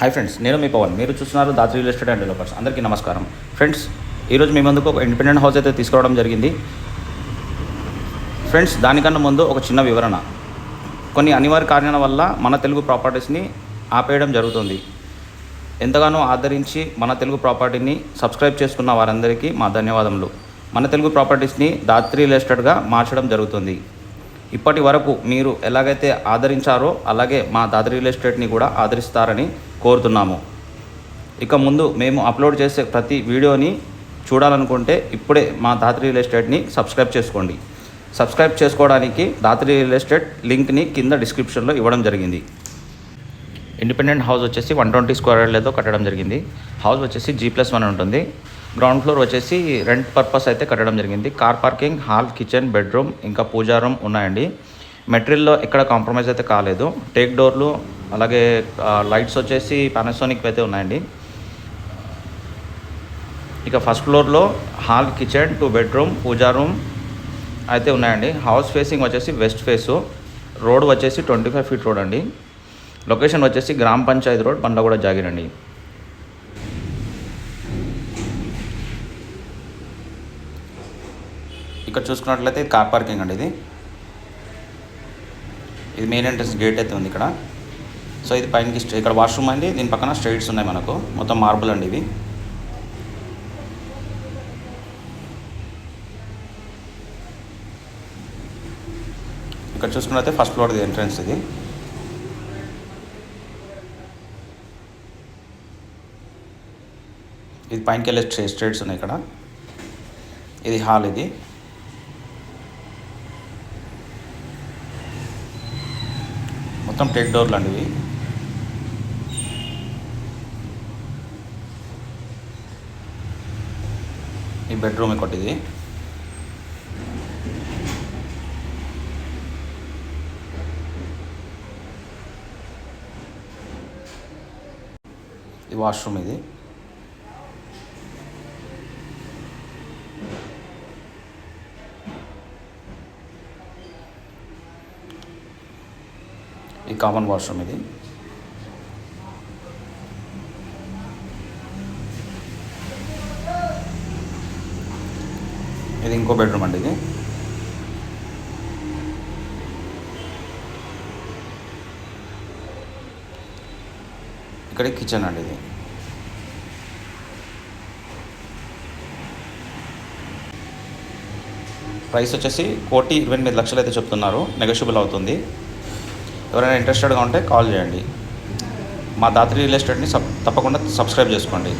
Hi friends, నేను మీ పవన్. మీరు చూస్తున్నారు Dhatri real estate and developers. అందరికీ నమస్కారం. ఫ్రెండ్స్, ఈరోజు మీ ముందుకు ఒక ఇండిపెండెంట్ హౌస్ అయితే తీసుకురావడం జరిగింది. ఫ్రెండ్స్, దానికన్నా ముందు ఒక చిన్న వివరణ. కొన్ని అనివార్య కారణాల వల్ల మన తెలుగు ప్రాపర్టీస్ని ఆపేయడం జరుగుతుంది. ఎంతగానో ఆదరించి మన తెలుగు ప్రాపర్టీని సబ్స్క్రైబ్ చేసుకున్న వారందరికీ మా ధన్యవాదములు. మన తెలుగు ప్రాపర్టీస్ని దాత్రి రియల్ ఎస్టేట్గా మార్చడం జరుగుతుంది. ఇప్పటి వరకు మీరు ఎలాగైతే ఆదరించారో అలాగే మా దాత్రి రియల్ ఎస్టేట్ని కూడా ఆదరిస్తారని కోరుతున్నాము. ఇక ముందు మేము అప్లోడ్ చేసే ప్రతి వీడియోని చూడాలనుకుంటే ఇప్పుడే మా దాత్రి రియల్ ఎస్టేట్ని సబ్స్క్రైబ్ చేసుకోండి. సబ్స్క్రైబ్ చేసుకోవడానికి దాత్రి రియల్ ఎస్టేట్ లింక్ని కింద డిస్క్రిప్షన్లో ఇవ్వడం జరిగింది. ఇండిపెండెంట్ హౌస్ వచ్చేసి 120 స్క్వేర్ యార్డ్లతో కట్టడం జరిగింది. హౌస్ వచ్చేసి G+1 ఉంటుంది. గ్రౌండ్ ఫ్లోర్ వచ్చేసి రెంట్ పర్పస్ అయితే కట్టడం జరిగింది. Car parking, hall, kitchen, bedroom ఇంకా పూజా రూమ్ ఉన్నాయండి. మెటీరియల్లో ఎక్కడ కాంప్రమైజ్ అయితే కాలేదు. టేక్ డోర్లు అలాగే లైట్స్ వచ్చేసి పానాసోనిక్ అయితే ఉన్నాయండి. ఇక ఫస్ట్ ఫ్లోర్లో హాల్, కిచెన్, 2 బెడ్రూమ్, పూజా రూమ్ అయితే ఉన్నాయండి. హౌస్ ఫేసింగ్ వచ్చేసి వెస్ట్ ఫేసు. రోడ్ వచ్చేసి 25 ఫీట్ రోడ్ అండి. లొకేషన్ వచ్చేసి గ్రామ పంచాయతీ రోడ్, బండ్లగూడ జాగిర్ అండి. ఇక్కడ చూసుకున్నట్లయితే ఇది కార్ పార్కింగ్ అండి. ఇది మెయిన్ ఎంట్రన్స్ గేట్ అయితే ఉంది ఇక్కడ. సో ఇది పైనకి ఇక్కడ వాష్రూమ్ అండి. దీని పక్కన స్ట్రైట్స్ ఉన్నాయి మనకు. మొత్తం మార్బుల్ అండి ఇవి. ఇక్కడ చూసుకున్నట్లయితే ఫస్ట్ ఫ్లోర్ ఎంట్రన్స్ ఇది. ఇది పైనకి వెళ్ళే స్ట్రైట్స్ ఉన్నాయి ఇక్కడ. ఇది హాల్. ఇది మొత్తం టేక్ డోర్లు అండి ఇవి. ఈ బెడ్రూమ్ ఒకటి. ఇది ఇది వాష్రూమ్. ఇది ఈ కామన్ వాష్రూమ్. ఇది ఇది ఇంకో బెడ్రూమ్ అండి. ఇది ఇక్కడ కిచెన్ అండి. ఇది ప్రైస్ వచ్చేసి 1,28,00,000 అయితే చెప్తున్నారు. నెగోషియబుల్ అవుతుంది. ఎవరైనా ఇంట్రెస్టెడ్గా ఉంటే కాల్ చేయండి. మా దాత్రి రియల్ ఎస్టేట్ని తప్పకుండా సబ్స్క్రైబ్ చేసుకోండి.